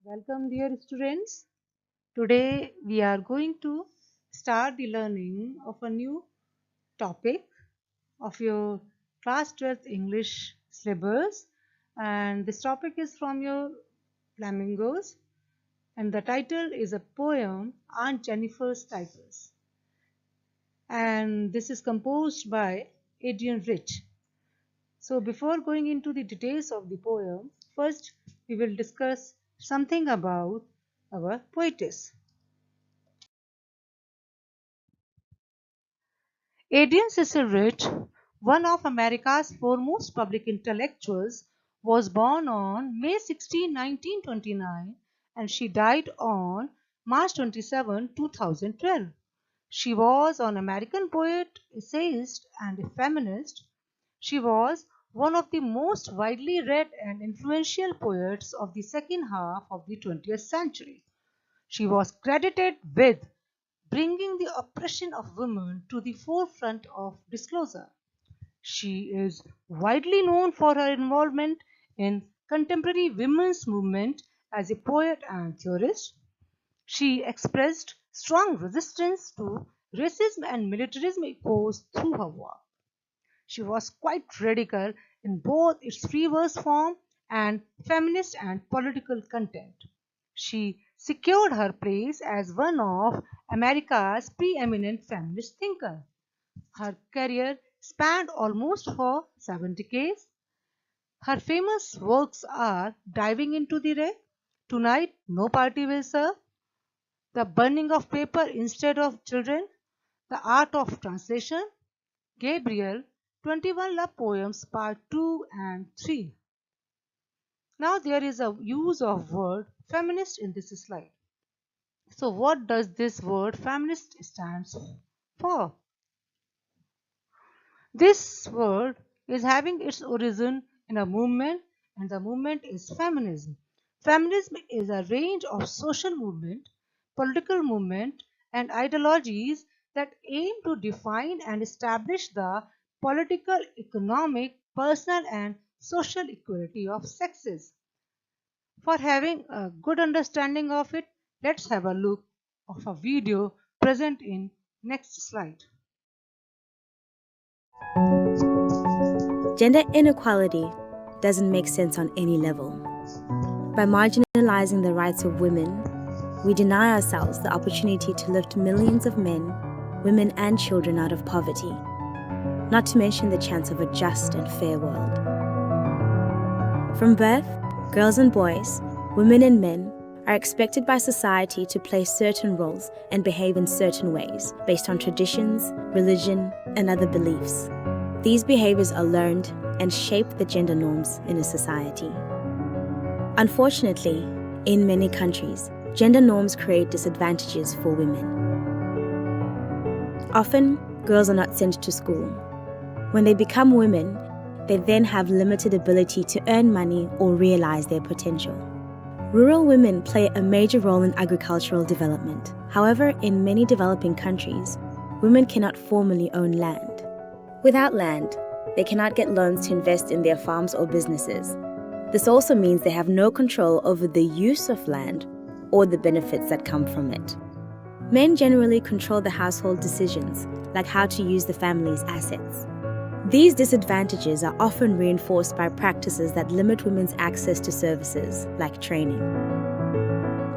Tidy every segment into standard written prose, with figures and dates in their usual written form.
Welcome, dear students. Today we are going to start the learning of a new topic of your class 12th English syllabus, and this topic is from your Flamingos, and the title is a poem, Aunt Jennifer's Diapers, and this is composed by Adrian Rich. So before going into the details of the poem, first we will discuss something about our poetess. Adrian Cecil Rich, one of America's foremost public intellectuals, was born on May 16, 1929, and she died on March 27, 2012. She was an American poet, essayist, and a feminist. She was one of the most widely read and influential poets of the second half of the 20th century. She was credited with bringing the oppression of women to the forefront of disclosure. She is widely known for her involvement in contemporary women's movement as a poet and theorist. She expressed strong resistance to racism and militarism opposed through her work. She was quite radical in both its free verse form and feminist and political content. She secured her place as one of America's preeminent feminist thinkers. Her career spanned almost for 7 decades. Her famous works are Diving into the Ray, Tonight No Party Will Serve, The Burning of Paper Instead of Children, The Art of Translation, Gabriel, 21 Love Poems Part 2 and 3. Now there is a use of word feminist in this slide. So what does this word feminist stands for? This word is having its origin in a movement, and the movement is feminism. Feminism is a range of social movement, political movement, and ideologies that aim to define and establish the political, economic, personal, and social equality of sexes. For having a good understanding of it, let's have a look of a video present in next slide. Gender inequality doesn't make sense on any level. By marginalizing the rights of women, we deny ourselves the opportunity to lift millions of men, women, and children out of poverty, not to mention the chance of a just and fair world. From birth, girls and boys, women and men are expected by society to play certain roles and behave in certain ways based on traditions, religion, and other beliefs. These behaviors are learned and shape the gender norms in a society. Unfortunately, in many countries, gender norms create disadvantages for women. Often, girls are not sent to school. When they become women, they then have limited ability to earn money or realize their potential. Rural women play a major role in agricultural development. However, in many developing countries, women cannot formally own land. Without land, they cannot get loans to invest in their farms or businesses. This also means they have no control over the use of land or the benefits that come from it. Men generally control the household decisions, like how to use the family's assets. These disadvantages are often reinforced by practices that limit women's access to services, like training.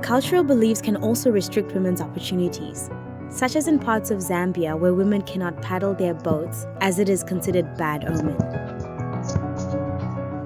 Cultural beliefs can also restrict women's opportunities, such as in parts of Zambia where women cannot paddle their boats as it is considered bad omen.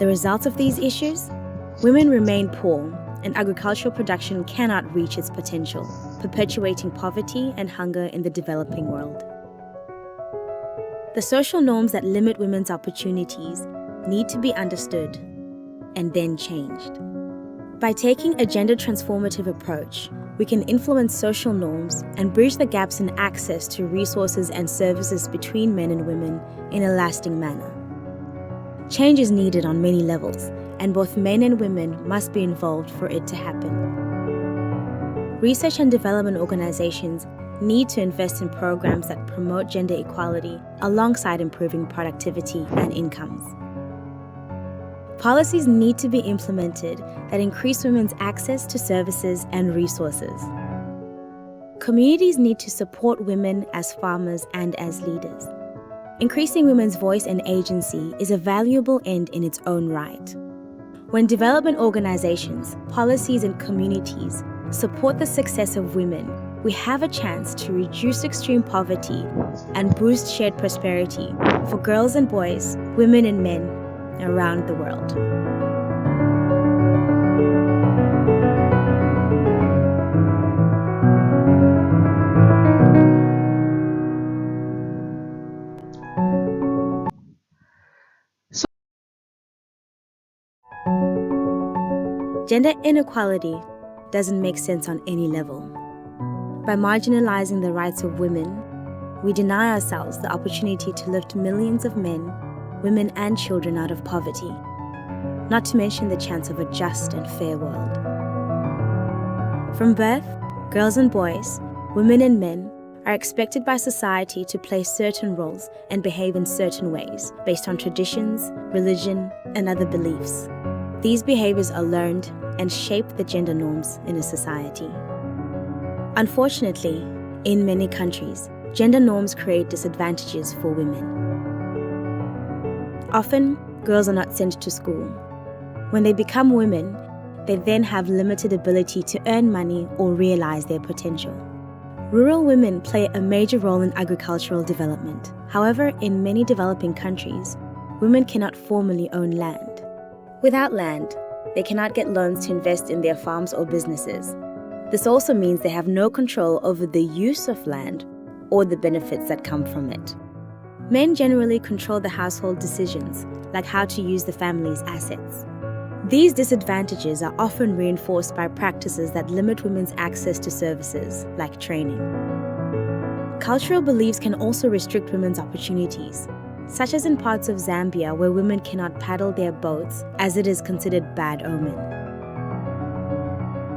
The result of these issues? Women remain poor and agricultural production cannot reach its potential, perpetuating poverty and hunger in the developing world. The social norms that limit women's opportunities need to be understood and then changed. By taking a gender transformative approach, we can influence social norms and bridge the gaps in access to resources and services between men and women in a lasting manner. Change is needed on many levels, and both men and women must be involved for it to happen. Research and development organizations need to invest in programs that promote gender equality alongside improving productivity and incomes. Policies need to be implemented that increase women's access to services and resources. Communities need to support women as farmers and as leaders. Increasing women's voice and agency is a valuable end in its own right. When development organizations, policies, and communities support the success of women, we have a chance to reduce extreme poverty and boost shared prosperity for girls and boys, women and men around the world. Gender inequality doesn't make sense on any level. By marginalizing the rights of women, we deny ourselves the opportunity to lift millions of men, women, and children out of poverty, not to mention the chance of a just and fair world. From birth, girls and boys, women and men are expected by society to play certain roles and behave in certain ways based on traditions, religion, and other beliefs. These behaviors are learned and shape the gender norms in a society. Unfortunately, in many countries, gender norms create disadvantages for women. Often, girls are not sent to school. When they become women, they then have limited ability to earn money or realize their potential. Rural women play a major role in agricultural development. However, in many developing countries, women cannot formally own land. Without land, they cannot get loans to invest in their farms or businesses. This also means they have no control over the use of land or the benefits that come from it. Men generally control the household decisions, like how to use the family's assets. These disadvantages are often reinforced by practices that limit women's access to services, like training. Cultural beliefs can also restrict women's opportunities, such as in parts of Zambia where women cannot paddle their boats as it is considered bad omen.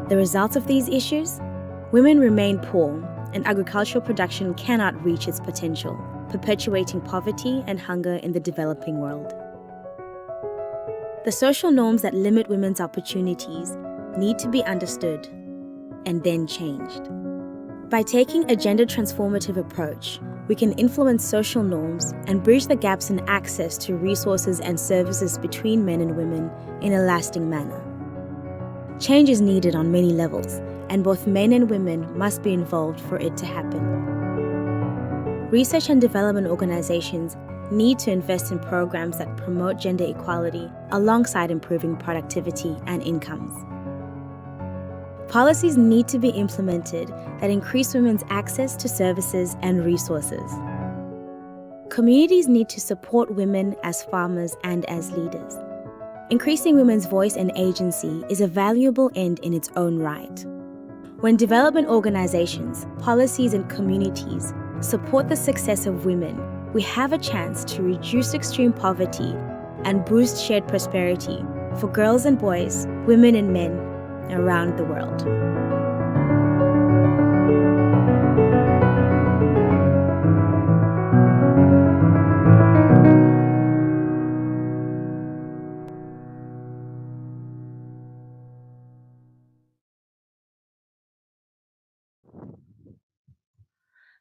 The result of these issues? Women remain poor and agricultural production cannot reach its potential, perpetuating poverty and hunger in the developing world. The social norms that limit women's opportunities need to be understood and then changed. By taking a gender transformative approach, we can influence social norms and bridge the gaps in access to resources and services between men and women in a lasting manner. Change is needed on many levels, and both men and women must be involved for it to happen. Research and development organizations need to invest in programs that promote gender equality alongside improving productivity and incomes. Policies need to be implemented that increase women's access to services and resources. Communities need to support women as farmers and as leaders. Increasing women's voice and agency is a valuable end in its own right. When development organizations, policies, and communities support the success of women, we have a chance to reduce extreme poverty and boost shared prosperity for girls and boys, women and men around the world.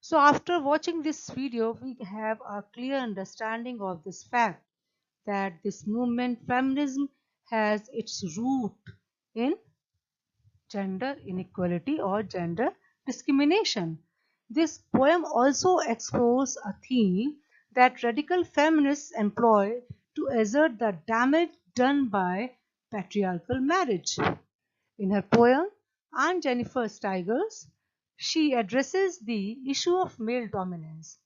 So after watching this video, we have a clear understanding of this fact that this movement feminism has its root in gender inequality or gender discrimination. This poem also explores a theme that radical feminists employ to assert the damage done by patriarchal marriage. In her poem, Aunt Jennifer Steigers, she addresses the issue of male dominance.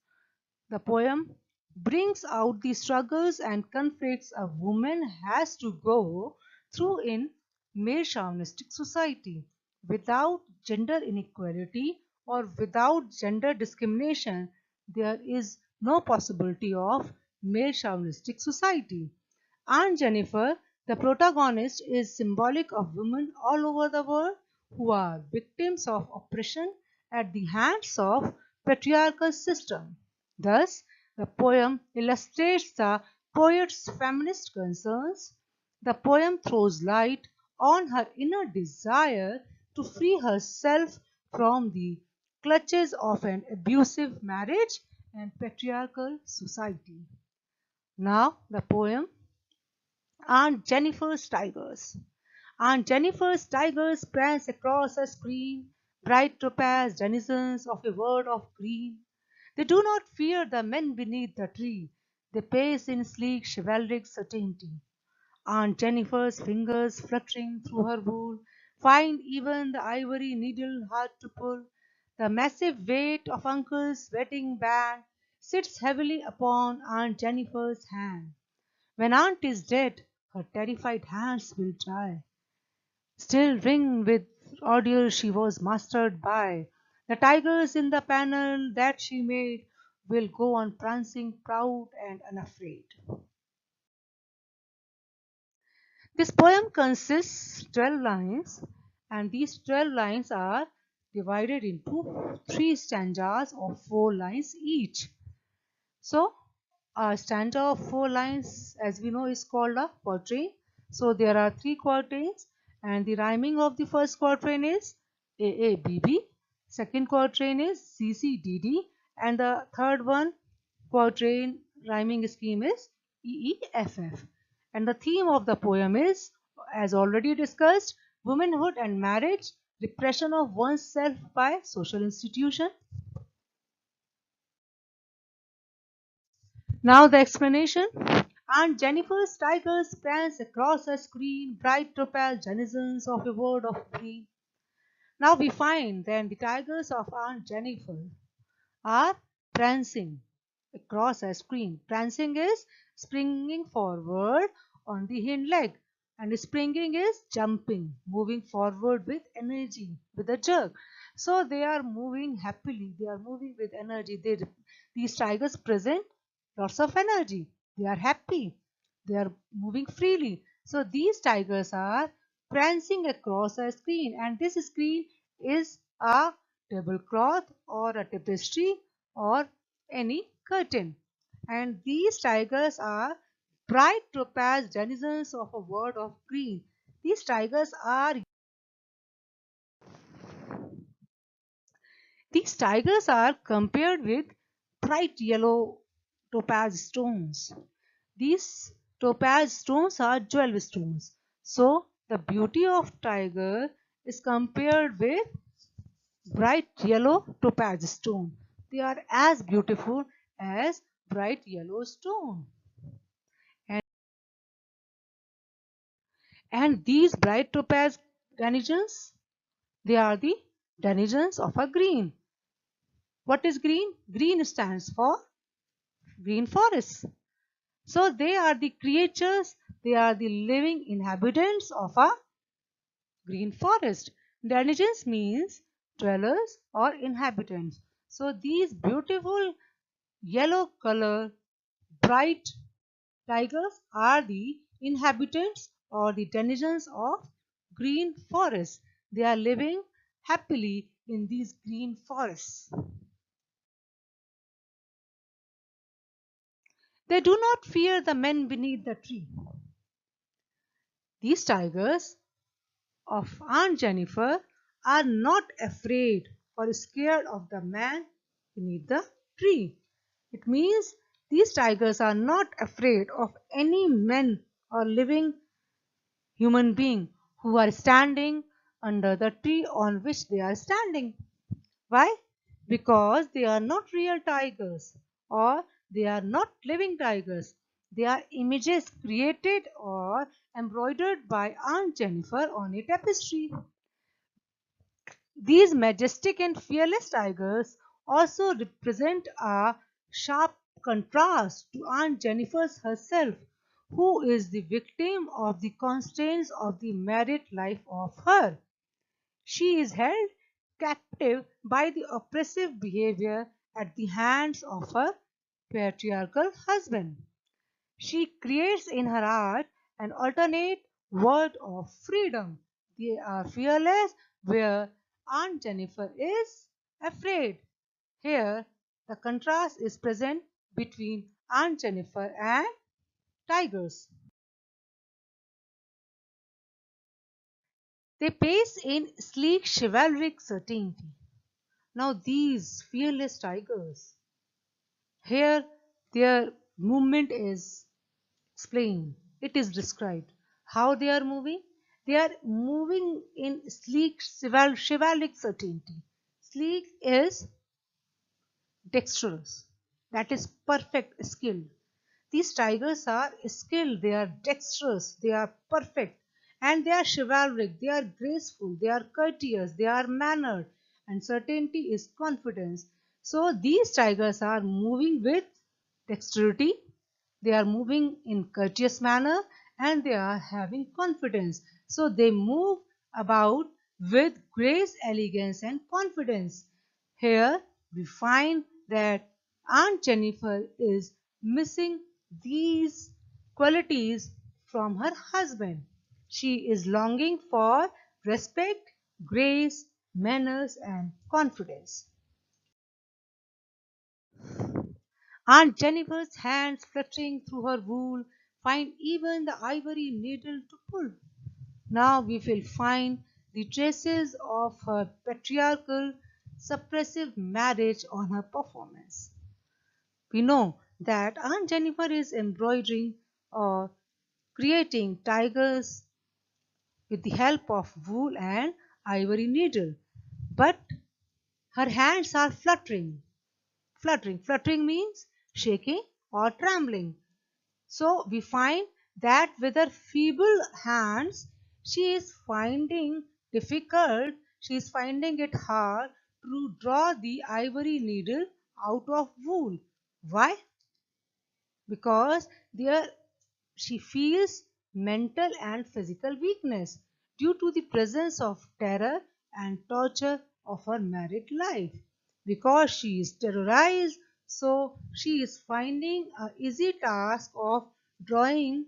The poem brings out the struggles and conflicts a woman has to go through in male chauvinistic society. Without gender inequality or without gender discrimination, there is no possibility of male chauvinistic society. Aunt Jennifer, the protagonist, is symbolic of women all over the world who are victims of oppression at the hands of patriarchal system. Thus, the poem illustrates the poet's feminist concerns The poem throws light on her inner desire to free herself from the clutches of an abusive marriage and patriarchal society. Now, the poem Aunt Jennifer's Tigers. Aunt Jennifer's tigers prance across a screen, bright topaz denizens of a world of green. They do not fear the men beneath the tree. They pace in sleek chivalric certainty. Aunt Jennifer's fingers fluttering through her wool find even the ivory needle hard to pull. The massive weight of Uncle's wedding band sits heavily upon Aunt Jennifer's hand. When Aunt is dead, her terrified hands will dry. Still ring with ordeal she was mastered by. The tigers in the panel that she made will go on prancing proud and unafraid. This poem consists 12 lines, and these 12 lines are divided into three stanzas of 4 lines each. So, a stanza of 4 lines, as we know, is called a quatrain. So, there are 3 quatrains, and the rhyming of the first quatrain is AABB, second quatrain is CCDD, and the third one quatrain rhyming scheme is EEFF. And the theme of the poem is, as already discussed, womanhood and marriage, repression of oneself by social institution. Now the explanation. Aunt Jennifer's tigers prance across a screen, bright topaz denizens of a world of green. Now we find then the tigers of Aunt Jennifer are prancing across a screen. Prancing is springing forward on the hind leg, and springing is jumping, moving forward with energy, with a jerk. So they are moving happily, they are moving with energy. These tigers present lots of energy. They are happy, they are moving freely. So these tigers are prancing across a screen, and this screen is a tablecloth or a tapestry or any curtain. And these tigers are bright topaz denizens of a world of green. These tigers are compared with bright yellow topaz stones. These topaz stones are jewel stones. So the beauty of tiger is compared with bright yellow topaz stone. They are as beautiful as bright yellow stone. And, and these bright topaz denizens, they are the denizens of a green. What is green? Green stands for green forest. So they are the creatures, they are the living inhabitants of a green forest. Denizens means dwellers or inhabitants. So these beautiful yellow color bright tigers are the inhabitants or the denizens of green forests. They are living happily in these green forests. They do not fear the men beneath the tree. These tigers of Aunt Jennifer are not afraid or scared of the man beneath the tree. It means these tigers are not afraid of any men or living human being who are standing under the tree on which they are standing. Why? Because they are not real tigers or they are not living tigers. They are images created or embroidered by Aunt Jennifer on a tapestry. These majestic and fearless tigers also represent a sharp contrast to Aunt Jennifer's herself, who is the victim of the constraints of the married life of her. She is held captive by the oppressive behavior at the hands of her patriarchal husband. She creates in her art an alternate world of freedom. They are fearless, where Aunt Jennifer is afraid. Here, the contrast is present between Aunt Jennifer and tigers. They pace in sleek chivalric certainty. Now these fearless tigers, here their movement is explained. It is described. How they are moving? They are moving in sleek chivalric certainty. Sleek is dexterous. That is perfect skill. These tigers are skilled, they are dexterous, they are perfect, and they are chivalric, they are graceful, they are courteous, they are mannered, and certainty is confidence. So these tigers are moving with dexterity, they are moving in courteous manner, and they are having confidence. So they move about with grace, elegance, and confidence. Here we find that Aunt Jennifer is missing these qualities from her husband. She is longing for respect, grace, manners, and confidence. Aunt Jennifer's hands fluttering through her wool find even the ivory needle to pull. Now we will find the traces of her patriarchal, suppressive marriage on her performance. We know that Aunt Jennifer is embroidering or creating tigers with the help of wool and ivory needle, but her hands are fluttering. Fluttering means shaking or trembling. So we find that with her feeble hands, she is finding difficult, she is finding it hard to draw the ivory needle out of wool. Why? Because there she feels mental and physical weakness due to the presence of terror and torture of her married life. Because she is terrorized, so she is finding a easy task of drawing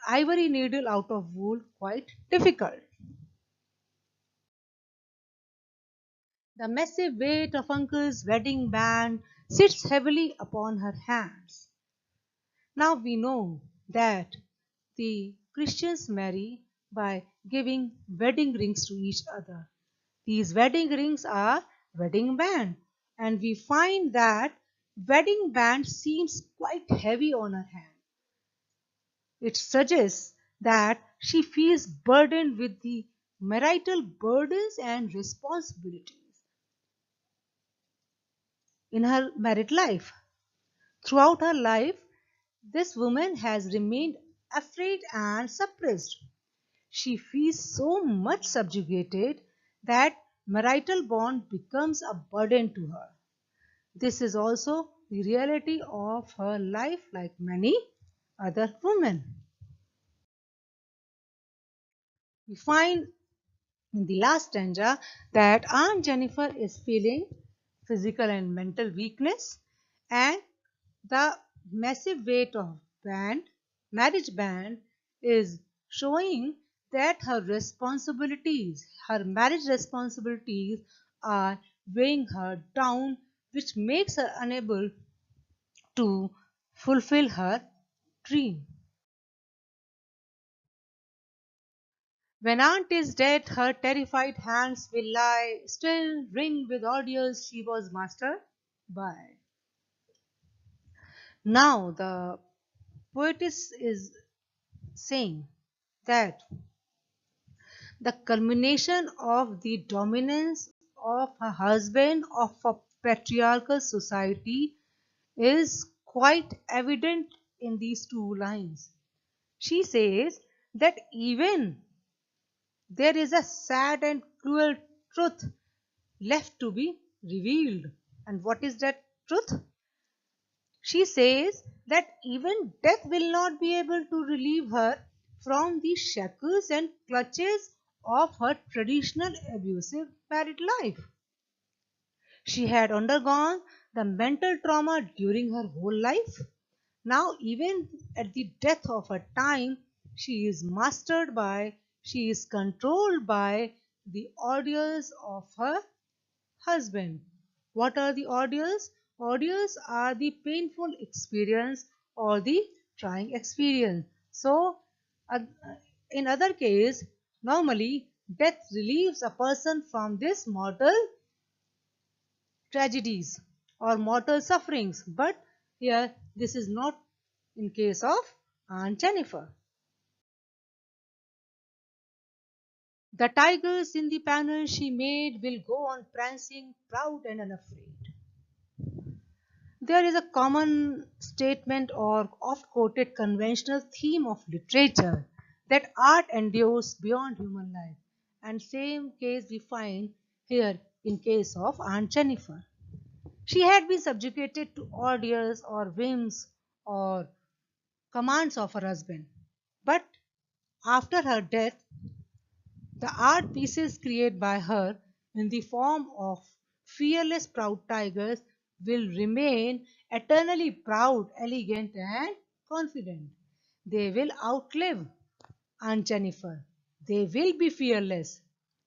ivory needle out of wool quite difficult. The massive weight of uncle's wedding band sits heavily upon her hands. Now we know that the Christians marry by giving wedding rings to each other. These wedding rings are wedding band, and we find that wedding band seems quite heavy on her hand. It suggests that she feels burdened with the marital burdens and responsibilities in her married life. Throughout her life, this woman has remained afraid and suppressed. She feels so much subjugated that marital bond becomes a burden to her. This is also the reality of her life, like many other women. We find in the last stanza that Aunt Jennifer is feeling physical and mental weakness, and the massive weight of marriage band is showing that her marriage responsibilities are weighing her down, which makes her unable to fulfill her dream. When aunt is dead, her terrified hands will lie still, ringed with ordeals she was mastered by. Now the poetess is saying that the culmination of the dominance of her husband of a patriarchal society is quite evident in these two lines. She says that even there is a sad and cruel truth left to be revealed. And what is that truth? She says that even death will not be able to relieve her from the shackles and clutches of her traditional abusive married life. She had undergone the mental trauma during her whole life. Now, even at the death of her time, she is mastered by, she is controlled by the ordeals of her husband. What are the ordeals? Ordeals are the painful experience or the trying experience. So, uh, in other case, normally Death relieves a person from this mortal tragedies or mortal sufferings. But here, this is not in case of Aunt Jennifer. The tigers in the panel she made will go on prancing, proud and unafraid. There is a common statement or oft quoted conventional theme of literature that art endures beyond human life, and same case we find here in case of Aunt Jennifer. She had been subjugated to orders or whims or commands of her husband. But after her death, the art pieces created by her in the form of fearless proud tigers will remain eternally proud, elegant, and confident. They will outlive Aunt Jennifer. They will be fearless.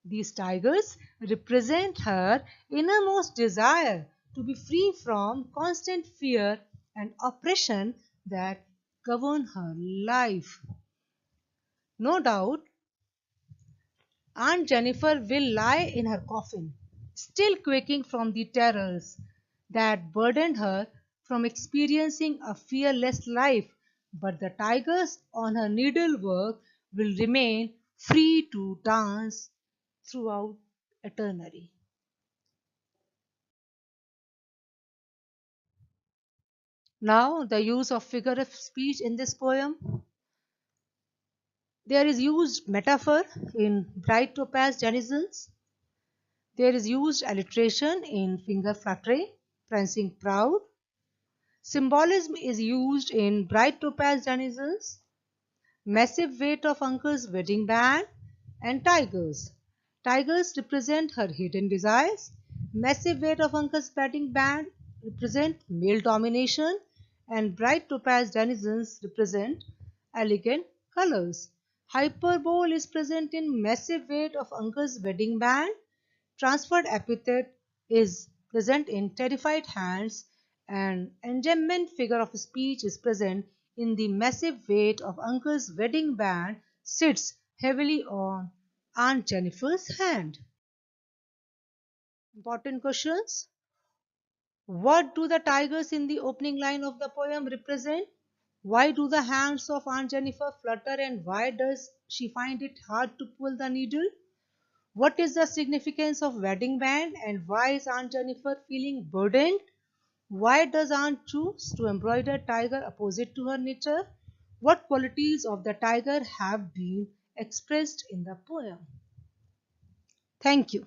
These tigers represent her innermost desire to be free from constant fear and oppression that govern her life. No doubt, Aunt Jennifer will lie in her coffin, still quaking from the terrors that burdened her from experiencing a fearless life, but the tigers on her needlework will remain free to dance throughout eternity. Now, the use of figure of speech in this poem. There is used metaphor in bright topaz denizens. There is used alliteration in finger flattery, prancing proud. Symbolism is used in bright topaz denizens, massive weight of uncle's wedding band, and tigers. Tigers represent her hidden desires. Massive weight of uncle's wedding band represent male domination, and bright topaz denizens represent elegant colors. Hyperbole is present in massive weight of uncle's wedding band. Transferred epithet is present in terrified hands, and enjambment figure of speech is present in the massive weight of uncle's wedding band sits heavily on Aunt Jennifer's hand. Important questions. What do the tigers in the opening line of the poem represent? Why do the hands of Aunt Jennifer flutter, and why does she find it hard to pull the needle? What is the significance of wedding band, and why is Aunt Jennifer feeling burdened? Why does Aunt choose to embroider tiger opposite to her nature? What qualities of the tiger have been expressed in the poem? Thank you.